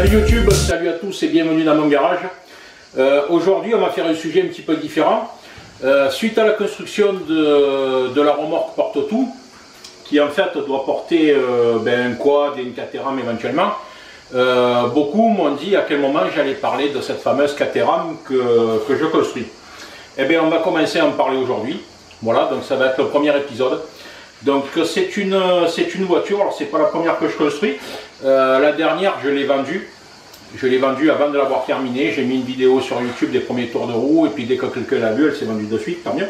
Salut YouTube, salut à tous et bienvenue dans mon garage. Aujourd'hui on va faire un sujet un petit peu différent. Suite à la construction de la remorque porte-tout, qui en fait doit porter un quad et une Caterham éventuellement, beaucoup m'ont dit à quel moment j'allais parler de cette fameuse Caterham que je construis. Eh bien on va commencer à en parler aujourd'hui. Voilà, donc ça va être le premier épisode. Donc c'est une voiture, alors c'est pas la première que je construis. La dernière je l'ai vendue. Je l'ai vendue avant de l'avoir terminée. J'ai mis une vidéo sur YouTube des premiers tours de roue et puis dès que quelqu'un l'a vue, elle s'est vendue de suite, tant mieux.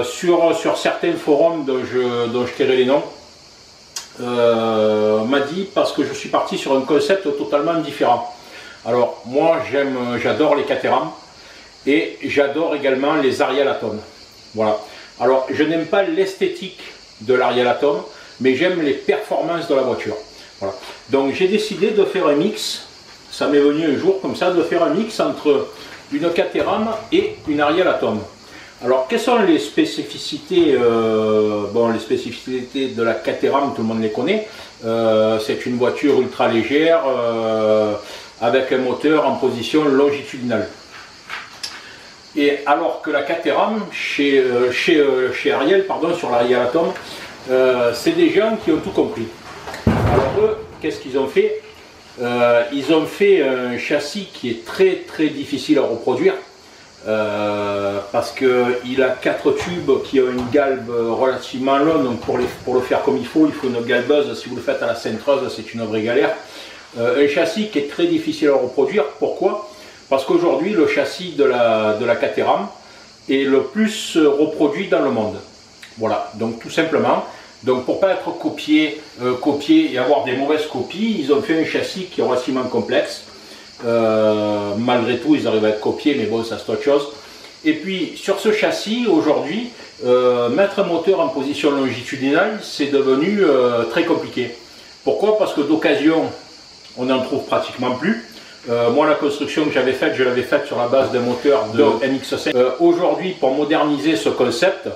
Sur certains forums dont je tairai les noms, m'a dit parce que je suis parti sur un concept totalement différent. Alors moi j'adore les Caterham et j'adore également les Ariel Atom. Voilà. Alors je n'aime pas l'esthétique de l'Ariel Atom, mais j'aime les performances de la voiture. Voilà. Donc j'ai décidé de faire un mix, ça m'est venu un jour comme ça, de faire un mix entre une Caterham et une Ariel Atom. Alors quelles sont les spécificités les spécificités de la Caterham, tout le monde les connaît. C'est une voiture ultra légère avec un moteur en position longitudinale. Et alors que la Caterham, chez Ariel, sur l'Ariel Atom, c'est des gens qui ont tout compris. Alors eux, qu'est-ce qu'ils ont fait? Ils ont fait un châssis qui est très très difficile à reproduire parce qu'il a 4 tubes qui ont une galbe relativement longue. Donc pour le faire comme il faut une galbeuse. Si vous le faites à la cintreuse, c'est une vraie galère. Un châssis qui est très difficile à reproduire. Pourquoi? Parce qu'aujourd'hui, le châssis de la Caterham est le plus reproduit dans le monde. Voilà, donc tout simplement. Donc pour ne pas être copié et avoir des mauvaises copies, ils ont fait un châssis qui est relativement complexe. Malgré tout, ils arrivent à être copiés, mais bon, ça c'est autre chose. Et puis sur ce châssis, aujourd'hui, mettre un moteur en position longitudinale, c'est devenu très compliqué. Pourquoi? Parce que d'occasion, on n'en trouve pratiquement plus. Moi, la construction que j'avais faite, je l'avais faite sur la base d'un moteur de MX5. Aujourd'hui, pour moderniser ce concept,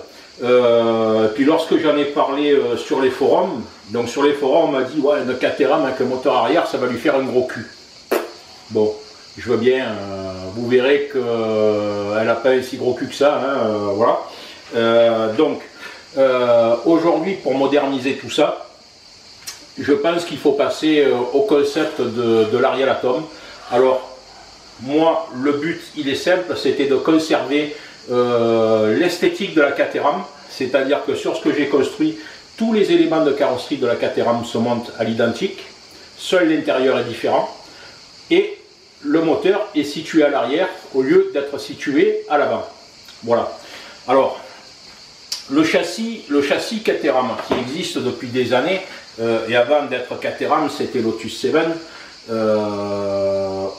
puis lorsque j'en ai parlé sur les forums, donc sur les forums, on m'a dit ouais, une Caterham avec un moteur arrière, ça va lui faire un gros cul. Bon, je veux bien, vous verrez qu'elle n'a pas un si gros cul que ça, hein, voilà. Aujourd'hui, pour moderniser tout ça, je pense qu'il faut passer au concept de l'Ariel Atom. Alors, moi, le but, il est simple, c'était de conserver l'esthétique de la Caterham, c'est-à-dire que sur ce que j'ai construit, tous les éléments de carrosserie de la Caterham se montent à l'identique, seul l'intérieur est différent, et le moteur est situé à l'arrière au lieu d'être situé à l'avant. Voilà. Alors, le châssis Caterham qui existe depuis des années, et avant d'être Caterham, c'était Lotus 7.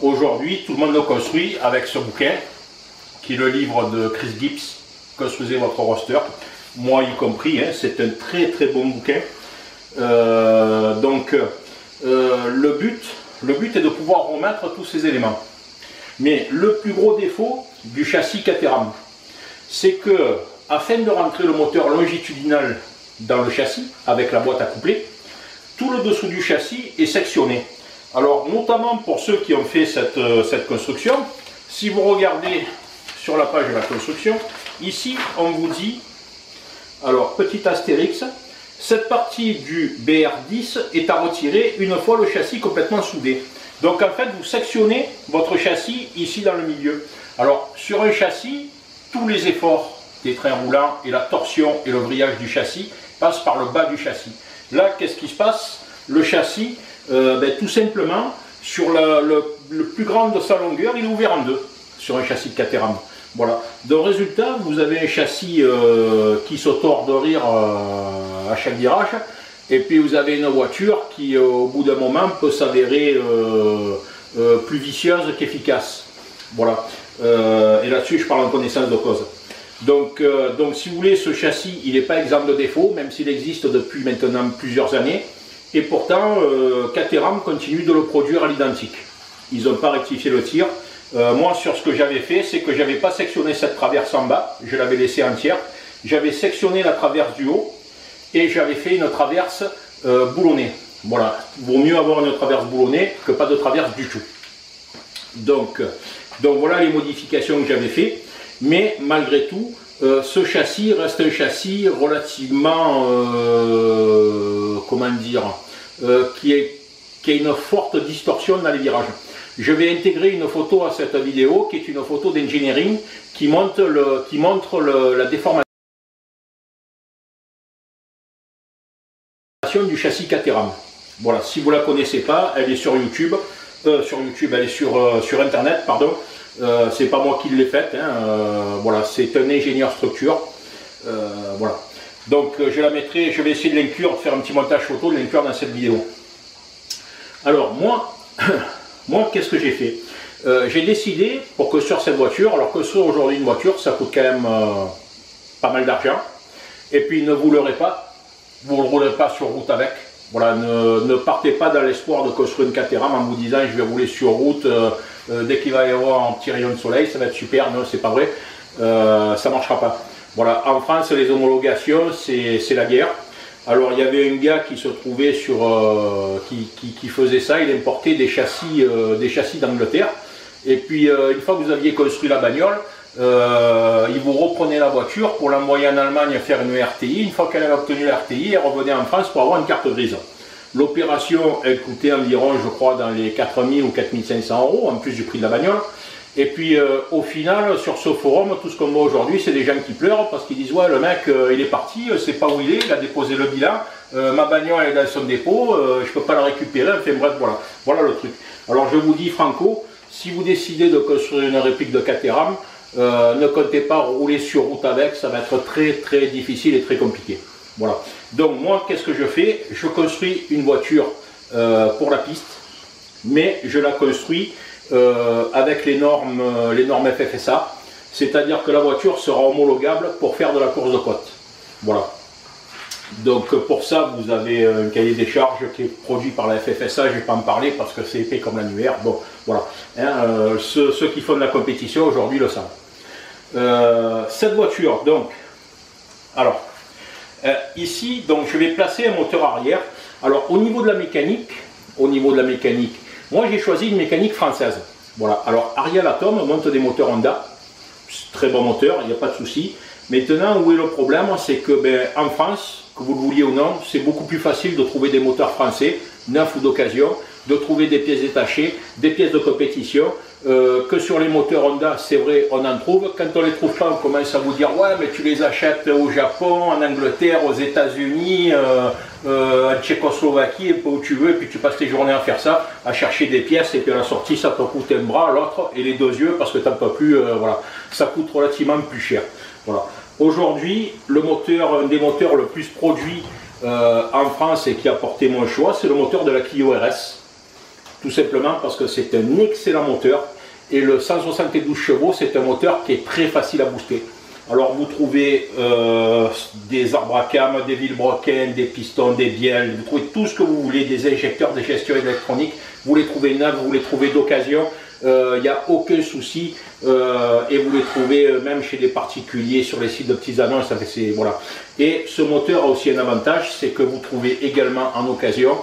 Aujourd'hui, tout le monde le construit avec ce bouquin, qui est le livre de Chris Gibbs, Construisez votre roster, moi y compris, hein, c'est un très très bon bouquin. Le but est de pouvoir remettre tous ces éléments. Mais le plus gros défaut du châssis Caterham, c'est que, afin de rentrer le moteur longitudinal dans le châssis, avec la boîte à coupler, tout le dessous du châssis est sectionné. Alors, notamment pour ceux qui ont fait cette construction, si vous regardez sur la page de la construction, ici, on vous dit, alors, petit astérix, cette partie du BR10 est à retirer une fois le châssis complètement soudé. Donc, en fait, vous sectionnez votre châssis ici dans le milieu. Alors, sur un châssis, tous les efforts des trains roulants et la torsion et le vrillage du châssis passent par le bas du châssis. Là, qu'est-ce qui se passe? Le châssis, tout simplement, sur le plus grand de sa longueur, il est ouvert en deux, sur un châssis de Caterham. Voilà. Donc, résultat, vous avez un châssis qui saute hors de rire à chaque virage, et puis vous avez une voiture qui, au bout d'un moment, peut s'avérer plus vicieuse qu'efficace. Voilà. Et là-dessus, je parle en connaissance de cause. Donc, si vous voulez, ce châssis, il n'est pas exempt de défaut, même s'il existe depuis maintenant plusieurs années. Et pourtant, Caterham continue de le produire à l'identique. Ils n'ont pas rectifié le tir. Moi, sur ce que j'avais fait, c'est que je n'avais pas sectionné cette traverse en bas, je l'avais laissée entière. J'avais sectionné la traverse du haut et j'avais fait une traverse boulonnée. Voilà, vaut mieux avoir une traverse boulonnée que pas de traverse du tout. Donc voilà les modifications que j'avais fait, mais malgré tout, ce châssis reste un châssis relativement, comment dire, qui a une forte distorsion dans les virages. Je vais intégrer une photo à cette vidéo qui est une photo d'engineering qui montre la déformation du châssis Caterham. Voilà, si vous ne la connaissez pas, elle est sur YouTube. Elle est sur Internet, pardon. C'est pas moi qui l'ai faite. Voilà, c'est un ingénieur structure. Voilà. Donc je la mettrai, je vais essayer de l'inclure, de faire un petit montage photo, de l'inclure dans cette vidéo. Alors moi, qu'est-ce que j'ai fait? J'ai décidé pour que sur cette voiture, alors que soit aujourd'hui une voiture, ça coûte quand même pas mal d'argent. Et puis ne vous leurrez pas, vous ne roulerez pas sur route avec. Voilà, ne partez pas dans l'espoir de construire une Caterham en vous disant je vais rouler sur route dès qu'il va y avoir un petit rayon de soleil, ça va être super. Non, c'est pas vrai, ça ne marchera pas. Voilà, en France, les homologations, c'est la guerre. Alors, il y avait un gars qui se trouvait sur, qui faisait ça, il importait des châssis d'Angleterre. Et puis, une fois que vous aviez construit la bagnole, il vous reprenait la voiture pour l'envoyer en Allemagne faire une RTI. Une fois qu'elle avait obtenu la RTI, elle revenait en France pour avoir une carte grise. L'opération, elle coûtait environ, je crois, dans les 4 000 ou 4 500 euros, en plus du prix de la bagnole. Et puis, au final, sur ce forum, tout ce qu'on voit aujourd'hui, c'est des gens qui pleurent parce qu'ils disent « Ouais, le mec, il est parti, je ne sais pas où il a déposé le bilan, ma bagnole est dans son dépôt, je ne peux pas la récupérer. » Enfin bref, voilà le truc. Alors, je vous dis, franco, si vous décidez de construire une réplique de Caterham, ne comptez pas rouler sur route avec, ça va être très très difficile et très compliqué. Voilà. Donc moi, qu'est-ce que je fais? Je construis une voiture pour la piste, mais je la construis avec les normes FFSA, c'est-à-dire que la voiture sera homologable pour faire de la course de côte. Voilà. Donc pour ça, vous avez un cahier des charges qui est produit par la FFSA, je ne vais pas en parler parce que c'est épais comme l'annuaire. Bon, voilà. Ceux qui font de la compétition aujourd'hui le savent. Cette voiture, donc, alors, ici, donc, je vais placer un moteur arrière. Alors, au niveau de la mécanique, moi j'ai choisi une mécanique française. Voilà. Alors, Ariel Atom monte des moteurs Honda, très bon moteur, il n'y a pas de souci. Maintenant, où est le problème? C'est que en France, que vous le vouliez ou non, c'est beaucoup plus facile de trouver des moteurs français, neufs ou d'occasion, de trouver des pièces détachées, des pièces de compétition, que sur les moteurs Honda, c'est vrai, on en trouve. Quand on ne les trouve pas, on commence à vous dire ouais, mais tu les achètes au Japon, en Angleterre, aux États-Unis, en Tchécoslovaquie, et pas où tu veux, et puis tu passes tes journées à faire ça, à chercher des pièces, et puis à la sortie, ça te coûte un bras, l'autre, et les 2 yeux, parce que tu n'en peux plus, voilà, ça coûte relativement plus cher. Voilà. Aujourd'hui, un des moteurs le plus produit en France et qui a porté mon choix, c'est le moteur de la Clio RS. Tout simplement parce que c'est un excellent moteur et le 172 chevaux, c'est un moteur qui est très facile à booster. Alors vous trouvez des arbres à cam, des vilebrequins, des pistons, des bielles, vous trouvez tout ce que vous voulez, des injecteurs, des gestions électroniques, vous les trouvez neufs, vous les trouvez d'occasion. Il n'y a aucun souci et vous les trouvez même chez des particuliers sur les sites de petits annonces. Voilà. Et ce moteur a aussi un avantage, c'est que vous trouvez également en occasion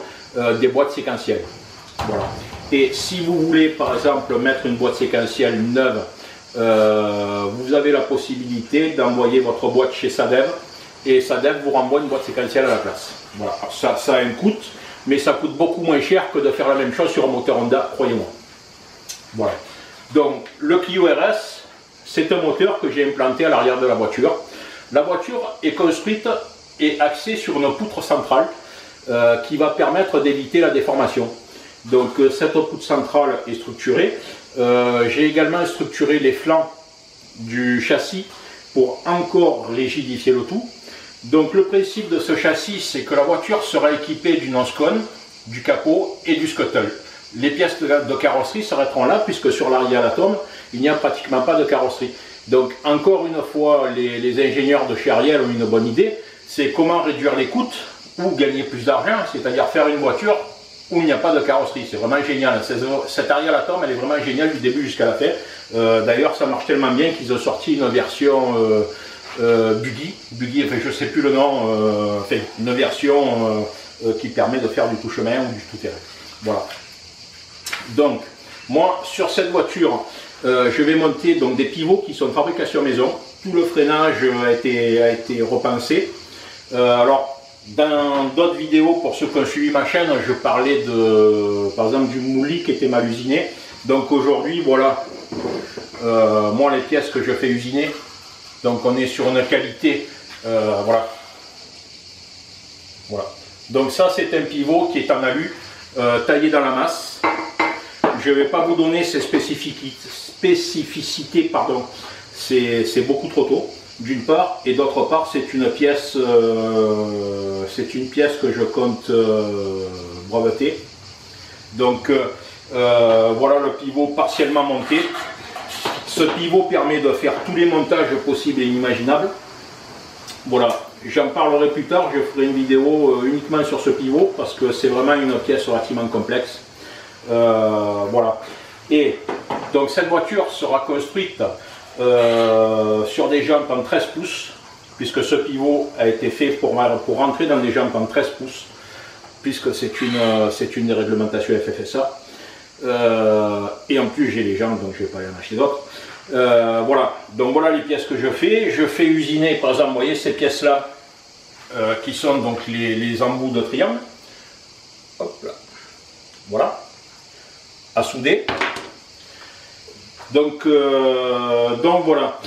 des boîtes séquentielles. Voilà. Et si vous voulez par exemple mettre une boîte séquentielle neuve, vous avez la possibilité d'envoyer votre boîte chez Sadev et Sadev vous renvoie une boîte séquentielle à la place. Voilà. Alors ça a un coût, mais ça coûte beaucoup moins cher que de faire la même chose sur un moteur Honda, croyez-moi. Voilà. Donc le Clio RS, c'est un moteur que j'ai implanté à l'arrière de la voiture. La voiture est construite et axée sur une poutre centrale qui va permettre d'éviter la déformation. Donc cette poutre centrale est structurée. J'ai également structuré les flancs du châssis pour encore rigidifier le tout. Donc le principe de ce châssis, c'est que la voiture sera équipée d'une Oscone, du capot et du scuttle. Les pièces de carrosserie s'arrêteront là puisque sur l'Ariel Atom, il n'y a pratiquement pas de carrosserie. Donc encore une fois, les ingénieurs de chez Ariel ont une bonne idée, c'est comment réduire les coûts ou gagner plus d'argent, c'est-à-dire faire une voiture où il n'y a pas de carrosserie. C'est vraiment génial. Cette Ariel Atom, elle est vraiment géniale du début jusqu'à la fin. D'ailleurs, ça marche tellement bien qu'ils ont sorti une version buggy, enfin je ne sais plus le nom, enfin une version qui permet de faire du tout-chemin ou du tout-terrain. Voilà. Donc, moi, sur cette voiture, je vais monter donc des pivots qui sont de fabrication maison. Tout le freinage a été repensé. Alors, dans d'autres vidéos, pour ceux qui ont suivi ma chaîne, je parlais par exemple du mouli qui était mal usiné. Donc aujourd'hui, voilà, moi les pièces que je fais usiner. Donc on est sur une qualité, voilà. Donc ça c'est un pivot qui est en alu, taillé dans la masse. Je ne vais pas vous donner ces spécificités, pardon, c'est beaucoup trop tôt, d'une part, et d'autre part c'est une pièce que je compte breveter. Donc voilà le pivot partiellement monté. Ce pivot permet de faire tous les montages possibles et inimaginables. Voilà, j'en parlerai plus tard, je ferai une vidéo uniquement sur ce pivot parce que c'est vraiment une pièce relativement complexe. Voilà. Et donc cette voiture sera construite sur des jantes en 13 pouces, puisque ce pivot a été fait pour rentrer dans des jantes en 13 pouces, puisque c'est une des réglementations FFSA. Et en plus j'ai les jantes, donc je ne vais pas aller en acheter d'autres. Voilà, donc voilà les pièces que je fais usiner, par exemple, vous voyez ces pièces là qui sont donc les embouts de triangle. Hop là. Voilà, à souder. Donc voilà,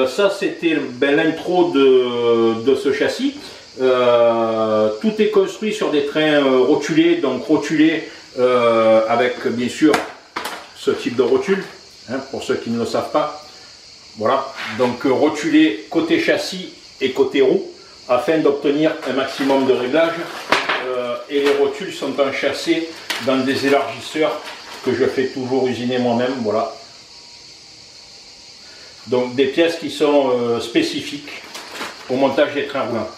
ça c'était l'intro de ce châssis. Tout est construit sur des trains rotulés, donc rotulés avec bien sûr ce type de rotule, hein, pour ceux qui ne le savent pas. Voilà, donc rotulé côté châssis et côté roue afin d'obtenir un maximum de réglage. Et les rotules sont enchâssées dans des élargisseurs que je fais toujours usiner moi-même. Voilà. Donc des pièces qui sont spécifiques au montage des trains roulants.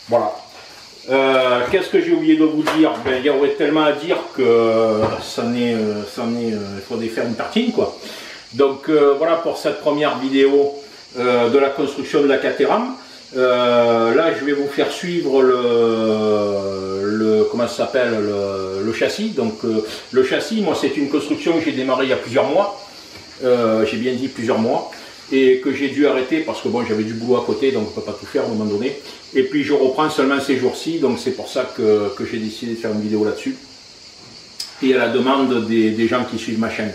Voilà. Qu'est-ce que j'ai oublié de vous dire? Ben, il y aurait tellement à dire que il faudrait faire une tartine, quoi. Donc voilà pour cette première vidéo de la construction de la Caterham. Là je vais vous faire suivre comment ça s'appelle, le châssis. Donc le châssis, moi c'est une construction que j'ai démarré il y a plusieurs mois. J'ai bien dit plusieurs mois, et que j'ai dû arrêter parce que bon, j'avais du boulot à côté, donc on ne peut pas tout faire à un moment donné. Et puis je reprends seulement ces jours-ci, donc c'est pour ça que j'ai décidé de faire une vidéo là-dessus. Et à la demande des gens qui suivent ma chaîne.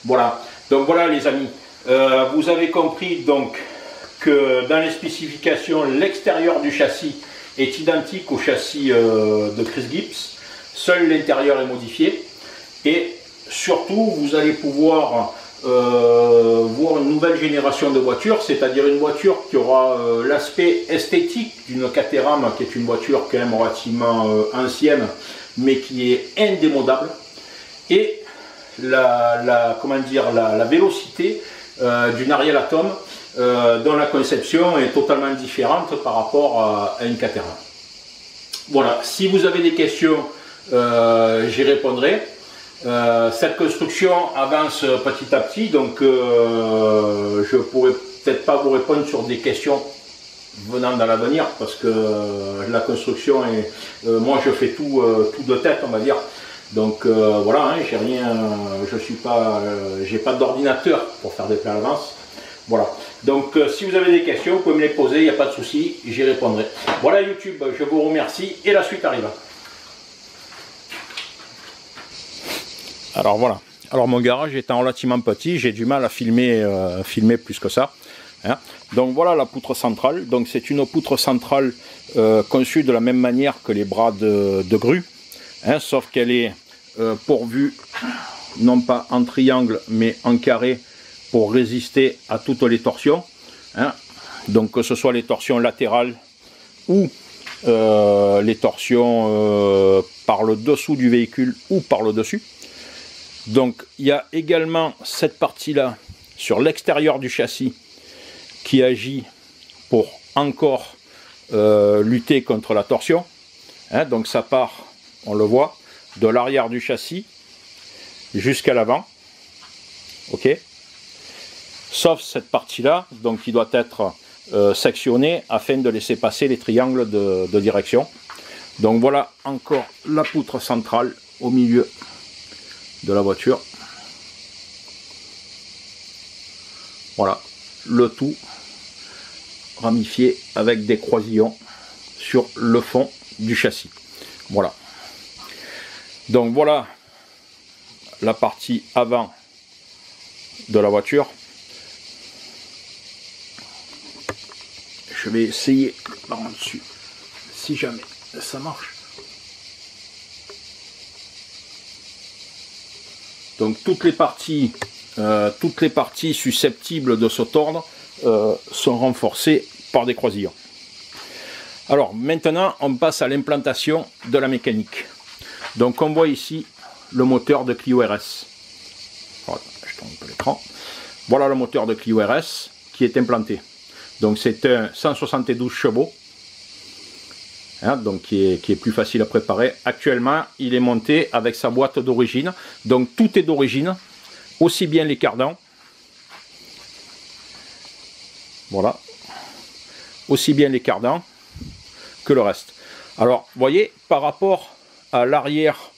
Voilà, donc voilà les amis, vous avez compris donc que dans les spécifications, l'extérieur du châssis est identique au châssis de Chris Gibbs, seul l'intérieur est modifié, et surtout vous allez pouvoir voir une nouvelle génération de voitures, c'est-à-dire une voiture qui aura l'aspect esthétique d'une Caterham, qui est une voiture quand même relativement ancienne, mais qui est indémodable, et comment dire, la vélocité d'une Ariel Atom, dont la conception est totalement différente par rapport à une Caterham. Voilà, si vous avez des questions, j'y répondrai. Cette construction avance petit à petit, donc je pourrais peut-être pas vous répondre sur des questions venant dans l'avenir, parce que la construction est, moi je fais tout de tête, on va dire. Donc voilà, hein, j'ai rien, j'ai pas d'ordinateur pour faire des plans à l'avance. Voilà, donc si vous avez des questions, vous pouvez me les poser, il n'y a pas de souci, j'y répondrai. Voilà YouTube, je vous remercie et la suite arrive. Alors voilà, alors mon garage étant relativement petit, j'ai du mal à filmer plus que ça. Hein. Donc voilà la poutre centrale, donc c'est une poutre centrale conçue de la même manière que les bras de grue, hein, sauf qu'elle est pourvue non pas en triangle mais en carré pour résister à toutes les torsions, hein. Donc que ce soit les torsions latérales ou les torsions par le dessous du véhicule ou par le dessus. Donc il y a également cette partie-là sur l'extérieur du châssis qui agit pour encore lutter contre la torsion. Hein, donc ça part, on le voit, de l'arrière du châssis jusqu'à l'avant. Ok. Sauf cette partie-là, donc qui doit être sectionnée afin de laisser passer les triangles de direction. Donc voilà encore la poutre centrale au milieu de la voiture. Voilà, le tout ramifié avec des croisillons sur le fond du châssis. Voilà. Donc voilà la partie avant de la voiture. Je vais essayer par en dessus, si jamais ça marche. Donc toutes les parties susceptibles de se tordre sont renforcées par des croisillons. Alors maintenant on passe à l'implantation de la mécanique. Donc on voit ici le moteur de Clio RS. Voilà, je tourne un peu l'écran. Voilà le moteur de Clio RS qui est implanté. Donc c'est un 172 chevaux, hein, donc qui est plus facile à préparer. Actuellement il est monté avec sa boîte d'origine. Donc tout est d'origine, aussi bien les cardans, voilà, aussi bien les cardans que le reste. Alors vous voyez, par rapport à l'arrière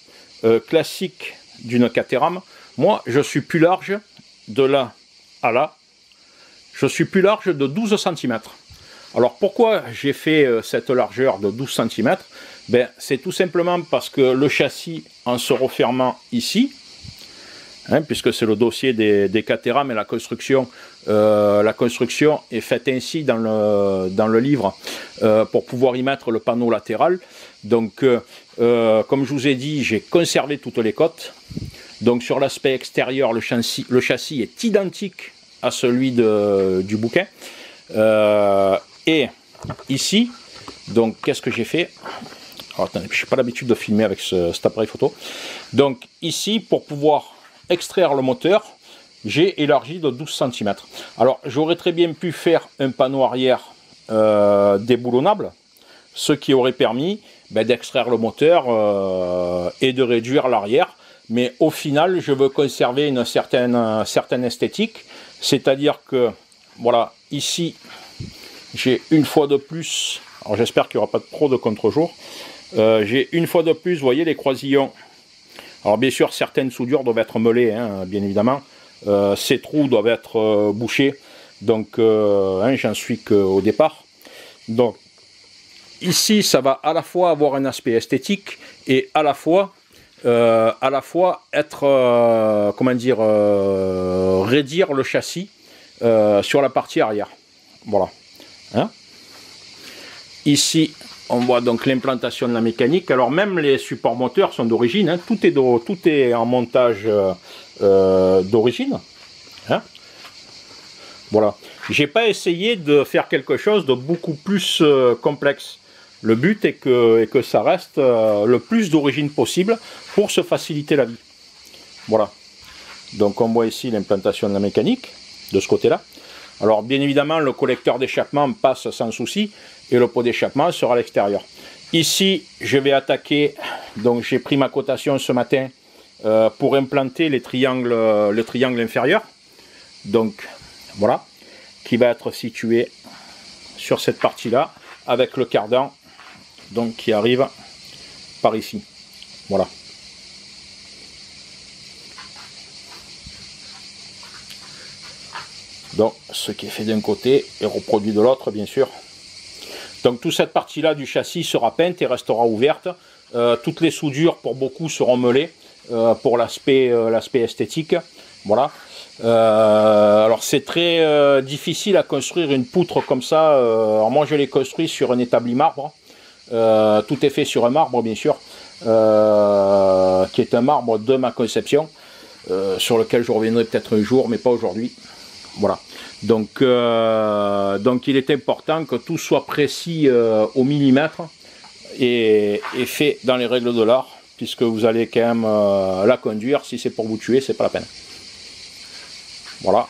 classique d'une Caterham, moi je suis plus large de là à là, je suis plus large de 12 cm. Alors pourquoi j'ai fait cette largeur de 12 cm? Ben, c'est tout simplement parce que le châssis, en se refermant ici, hein, puisque c'est le dossier des Caterham et la construction est faite ainsi dans le livre pour pouvoir y mettre le panneau latéral. Donc comme je vous ai dit, j'ai conservé toutes les cotes. Donc sur l'aspect extérieur, le châssis est identique à celui du bouquin. Et ici, donc qu'est-ce que j'ai fait? Alors, attendez, je n'ai pas l'habitude de filmer avec cet appareil photo. Donc ici, pour pouvoir extraire le moteur, j'ai élargi de 12 cm. Alors j'aurais très bien pu faire un panneau arrière déboulonnable, ce qui aurait permis d'extraire le moteur et de réduire l'arrière. Mais au final, je veux conserver une certaine esthétique, c'est-à-dire que, voilà, ici, j'ai une fois de plus, alors j'espère qu'il n'y aura pas trop de contre-jour, j'ai une fois de plus, vous voyez, les croisillons. Alors bien sûr, certaines soudures doivent être meulées, hein, bien évidemment. Ces trous doivent être bouchés, donc hein, j'en suis qu'au départ. Donc ici, ça va à la fois avoir un aspect esthétique et à la fois être, comment dire, raidir le châssis sur la partie arrière. Voilà. Hein? Ici, on voit donc l'implantation de la mécanique. Alors même les supports moteurs sont d'origine. Hein. Tout est en montage d'origine. Hein? Voilà. J'ai pas essayé de faire quelque chose de beaucoup plus complexe. Le but est que ça reste le plus d'origine possible pour se faciliter la vie. Voilà. Donc on voit ici l'implantation de la mécanique de ce côté-là. Alors bien évidemment le collecteur d'échappement passe sans souci et le pot d'échappement sera à l'extérieur. Ici je vais attaquer, donc j'ai pris ma cotation ce matin pour implanter le triangle inférieur. Donc voilà, qui va être situé sur cette partie-là avec le cardan. Donc qui arrive par ici. Voilà. Donc ce qui est fait d'un côté est reproduit de l'autre, bien sûr. Donc toute cette partie-là du châssis sera peinte et restera ouverte. Toutes les soudures pour beaucoup seront meulées pour l'aspect esthétique. Voilà. Alors c'est très difficile à construire une poutre comme ça. Alors moi je l'ai construit sur un établi marbre. Tout est fait sur un marbre bien sûr, qui est un marbre de ma conception, sur lequel je reviendrai peut-être un jour, mais pas aujourd'hui. Voilà. Donc il est important que tout soit précis au millimètre et fait dans les règles de l'art, puisque vous allez quand même la conduire. Si c'est pour vous tuer, c'est pas la peine. Voilà.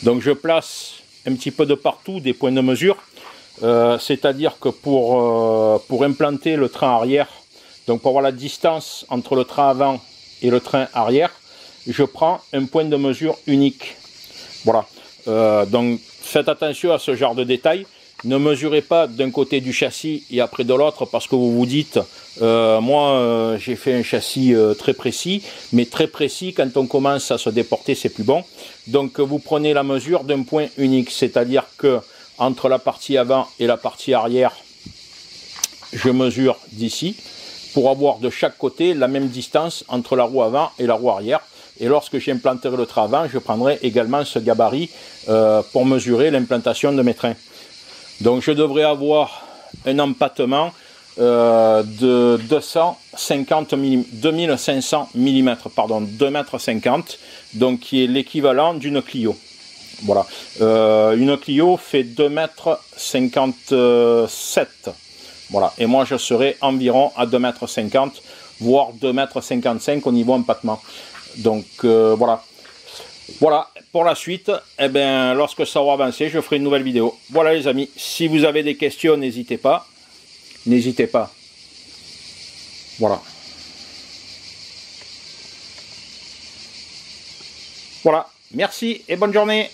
Donc je place un petit peu de partout des points de mesure. C'est-à-dire que pour implanter le train arrière, donc pour avoir la distance entre le train avant et le train arrière, je prends un point de mesure unique. Voilà. Donc faites attention à ce genre de détails. Ne mesurez pas d'un côté du châssis et après de l'autre, parce que vous vous dites, moi j'ai fait un châssis très précis, mais très précis, quand on commence à se déporter, c'est plus bon. Donc vous prenez la mesure d'un point unique, c'est-à-dire que entre la partie avant et la partie arrière, je mesure d'ici, pour avoir de chaque côté la même distance entre la roue avant et la roue arrière. Et lorsque j'implanterai le train avant, je prendrai également ce gabarit pour mesurer l'implantation de mes trains. Donc je devrais avoir un empattement de 2500 mm, pardon, 2,50 m, donc qui est l'équivalent d'une Clio. Voilà. Une Clio fait 2,57 m. Voilà. Et moi je serai environ à 2,50 m, voire 2,55 m au niveau empattement. Donc voilà. Voilà, pour la suite, eh bien, lorsque ça aura avancé, je ferai une nouvelle vidéo. Voilà les amis, si vous avez des questions, n'hésitez pas. N'hésitez pas. Voilà. Voilà, merci et bonne journée.